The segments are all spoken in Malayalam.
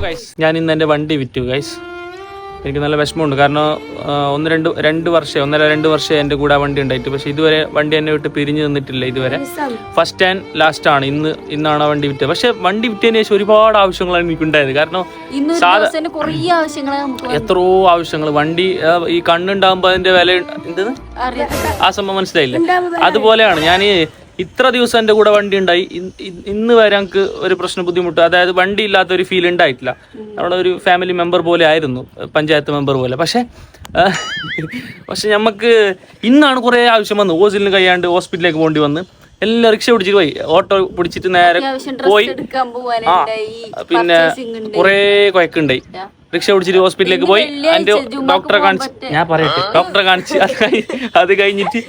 ഗൈസ്, ഞാൻ ഇന്ന് എൻ്റെ വണ്ടി വിറ്റു ഗൈസ്. എനിക്ക് നല്ല വിഷമമുണ്ട്. കാരണം 1-2 വർഷം എൻ്റെ കൂടെ വണ്ടി ഉണ്ടായിട്ട്, പക്ഷേ ഇതുവരെ വണ്ടി എന്നെ വിട്ട് പിരിഞ്ഞു നിന്നിട്ടില്ല ഇതുവരെ. ഫസ്റ്റ് ആൻഡ് ലാസ്റ്റ് ആണ്. ഇന്നാണ് ആ വണ്ടി വിറ്റത്. പക്ഷെ വണ്ടി വിറ്റതിന് ശേഷം ഒരുപാട് ആവശ്യങ്ങളാണ് എനിക്കുണ്ടായത്. കാരണം എത്രയോ ആവശ്യങ്ങൾ. വണ്ടി ഈ കണ്ണുണ്ടാകുമ്പോൾ അതിന്റെ വില എന്തെന്ന് ആ സംഭവം മനസ്സിലായില്ലേ? അതുപോലെയാണ് ഞാൻ ഇത്ര ദിവസം എൻ്റെ കൂടെ വണ്ടി ഉണ്ടായി, ഇന്ന് വരെ എനിക്ക് ഒരു ബുദ്ധിമുട്ട്, അതായത് വണ്ടി ഇല്ലാത്ത ഒരു ഫീൽ ഉണ്ടായിട്ടില്ല. നമ്മുടെ ഒരു ഫാമിലി മെമ്പർ പോലെ ആയിരുന്നു, പഞ്ചായത്ത് മെമ്പർ പോലെ. പക്ഷെ നമുക്ക് ഇന്നാണ് കുറേ ആവശ്യം വന്നു. ഓസിലിന് കഴിയാണ്ട് ഹോസ്പിറ്റലിലേക്ക് പോകേണ്ടി വന്ന് എല്ലാം റിക്ഷ പിടിച്ചിട്ട് പോയി, ഓട്ടോ പിടിച്ചിട്ട് നേരെ പോയി. പിന്നെ കുറേ കുഴക്കുണ്ടായി. റിക്ഷ പിടിച്ചിട്ട് ഹോസ്പിറ്റലിലേക്ക് പോയി, എൻ്റെ ഡോക്ടറെ കാണിച്ച്, ഞാൻ പറയട്ടെ, ഡോക്ടറെ കാണിച്ച് അത് കഴിഞ്ഞിട്ട്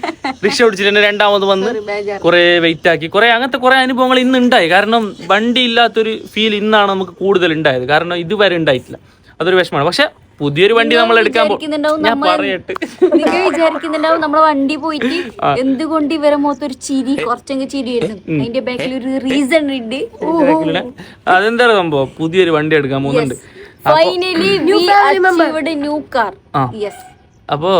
റിക്ഷ പിടിച്ചിട്ട് എന്നെ രണ്ടാമത് വന്ന് കുറേ വെയിറ്റ് ആക്കി, അങ്ങനത്തെ കുറേ അനുഭവങ്ങൾ ഇന്ന് ഉണ്ടായി. കാരണം വണ്ടി ഇല്ലാത്തൊരു ഫീൽ ഇന്നാണ് നമുക്ക് കൂടുതൽ ഉണ്ടായത്. കാരണം ഇതുവരെ ഉണ്ടായിട്ടില്ല. അതൊരു വിഷമമാണ്. പക്ഷെ പുതിയൊരു വണ്ടി നമ്മൾ എടുക്കാൻ ഞാൻ പറയട്ടെ, വിചാരിക്കുന്നുണ്ടാവും നമ്മളെ വണ്ടി പോയിട്ട് എന്തുകൊണ്ട് ഇവരെ മുഖത്തൊരു ചിരി, കുറച്ചെങ്കിൽ ചിരി വരുന്നു. അതിന്റെ ബാക്കിൽ ഒരു റീസൺ ഉണ്ട്. അതെന്താ സംഭവം? പുതിയൊരു വണ്ടി എടുക്കാൻ പോകുന്നുണ്ട്. അപ്പോ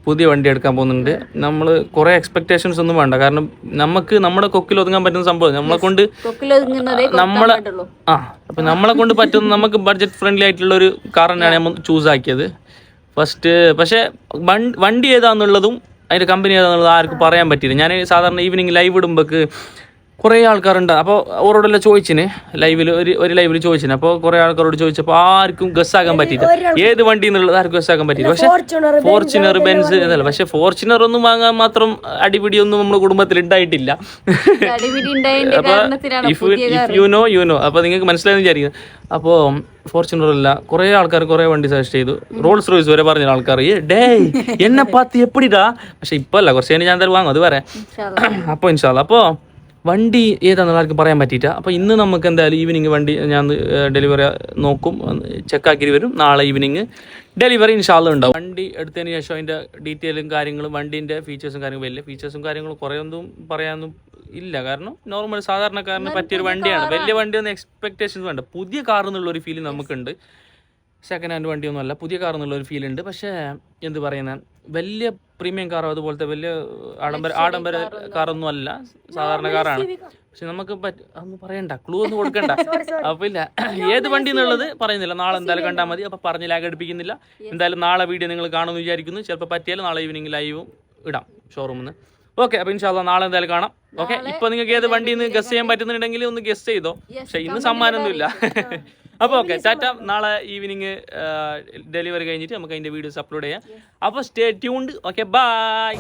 പുതിയ വണ്ടി എടുക്കാൻ പോകുന്നുണ്ട്. നമ്മൾ കുറെ എക്സ്പെക്ടേഷൻസ് ഒന്നും വേണ്ട. കാരണം നമുക്ക് നമ്മുടെ കൊക്കിൽ ഒതുങ്ങാൻ പറ്റുന്ന സംഭവം നമ്മളെ കൊണ്ട് നമ്മളെ കൊണ്ട് പറ്റുന്ന, നമുക്ക് ബഡ്ജറ്റ് ഫ്രണ്ട്ലി ആയിട്ടുള്ള ഒരു കാർ തന്നെയാണ് നമ്മൾ ചൂസ് ആക്കിയത് ഫസ്റ്റ്. പക്ഷെ വണ്ടി ഏതാന്നുള്ളതും അതിന്റെ കമ്പനി ഏതാന്നുള്ളതും ആർക്കും പറയാൻ പറ്റിയില്ല. ഞാൻ സാധാരണ ഈവനിങ് ലൈവ് ഇടുമ്പോക്ക് കുറേ ആൾക്കാരുണ്ട്. അപ്പോൾ അവരോടെല്ലാം ചോദിച്ചിന്, ഒരു ലൈവിൽ ചോദിച്ചിന്. അപ്പോൾ കുറേ ആൾക്കാരോട് ചോദിച്ചപ്പോൾ ആർക്കും ഗസ്സാക്കാൻ പറ്റിയില്ല, ഏത് വണ്ടി എന്നുള്ളത് ആർക്കും ഗസ്സാക്കാൻ പറ്റിയില്ല. പക്ഷെ ഫോർച്യൂണർ, ബെൻസ് എന്നല്ല. പക്ഷെ ഫോർച്യൂണർ ഒന്നും വാങ്ങാൻ മാത്രം അടിപിടിയൊന്നും നമ്മുടെ കുടുംബത്തിൽ ഉണ്ടായിട്ടില്ല. ഇഫ് യു നോ അപ്പോൾ നിങ്ങൾക്ക് മനസ്സിലായെന്ന് വിചാരിക്കുന്നു. അപ്പോൾ ഫോർച്യൂണർ അല്ല, കുറേ ആൾക്കാർ കുറേ വണ്ടി സജസ്റ്റ് ചെയ്തു. റോൾസ് റോയ്സ് വരെ പറഞ്ഞ ആൾക്കാർ എന്നെ പാത്ത് എപ്പിടാ. പക്ഷെ ഇപ്പം അല്ല, കുറച്ച് കഴിഞ്ഞ് ഞാൻ എന്തായാലും വാങ്ങും, അത് വരെ. അപ്പോൾ ഇൻഷാല്ലാ. അപ്പോൾ വണ്ടി ഏതാണെന്നുള്ള ആർക്കും പറയാൻ പറ്റിയിട്ട. അപ്പോൾ ഇന്ന് നമുക്ക് എന്തായാലും ഈവനിങ് വണ്ടി ഞാൻ ഡെലിവറി നോക്കും, ചെക്കാക്കി വരും. നാളെ ഈവനിങ് ഡെലിവറി ഇൻഷാല്ലാ ഉണ്ടാവും. വണ്ടി എടുത്തതിന് ശേഷം അതിൻ്റെ ഡീറ്റെയിലും കാര്യങ്ങളും, വണ്ടീൻ്റെ ഫീച്ചേഴ്സും കാര്യങ്ങളും, വലിയ ഫീച്ചേഴ്സും കാര്യങ്ങളും കുറേയൊന്നും പറയാനൊന്നും ഇല്ല. കാരണം നോർമൽ സാധാരണക്കാരന് പറ്റിയൊരു വണ്ടിയാണ്. വലിയ വണ്ടിയൊന്നും എക്സ്പെക്ടേഷൻസ് വേണ്ട. പുതിയ കാർ എന്നുള്ളൊരു ഫീൽ നമുക്കുണ്ട്. സെക്കൻഡ് ഹാൻഡ് വണ്ടിയൊന്നും അല്ല, പുതിയ കാർ എന്നുള്ളൊരു ഫീൽ ഉണ്ട്. പക്ഷേ എന്ത് പറയുന്ന, വലിയ പ്രീമിയം കാറോ അതുപോലത്തെ വലിയ ആഡംബര കാറൊന്നും അല്ല, സാധാരണ കാറാണ്. പക്ഷെ നമുക്ക് അതൊന്നും പറയണ്ട, ക്ലൂ ഒന്നും കൊടുക്കണ്ട. അപ്പോൾ ഇല്ല, ഏത് വണ്ടി എന്നുള്ളത് പറയുന്നില്ല. നാളെ എന്തായാലും കണ്ടാൽ മതി. അപ്പോൾ പറഞ്ഞ് ലാഗ് അടുപ്പിക്കുന്നില്ല. എന്തായാലും നാളെ വീഡിയോ നിങ്ങൾ കാണുമെന്ന് വിചാരിക്കുന്നു. ചിലപ്പോൾ പറ്റിയാലും നാളെ ഈവനിങ് ലൈവും ഇടാം ഷോറൂമിൽ നിന്ന്. ഓക്കെ, അപ്പോൾ ഇൻഷാല്ലാ നാളെ എന്തായാലും കാണാം. ഓക്കെ, ഇപ്പോൾ നിങ്ങൾക്ക് ഏത് വണ്ടിയിൽ നിന്ന് ഗസ് ചെയ്യാൻ പറ്റുന്നുണ്ടെങ്കിൽ ഒന്ന് ഗസ് ചെയ്തോ. പക്ഷെ ഇന്ന് സമ്മാനമൊന്നുമില്ല. അപ്പോൾ ഓക്കെ, ടാറ്റ. നാളെ ഈവനിങ് ഡെലിവറി കഴിഞ്ഞിട്ട് നമുക്ക് അതിൻ്റെ വീഡിയോസ് അപ്ലോഡ് ചെയ്യാം. അപ്പോൾ സ്റ്റേ ട്യൂൺഡ്. Okay, by.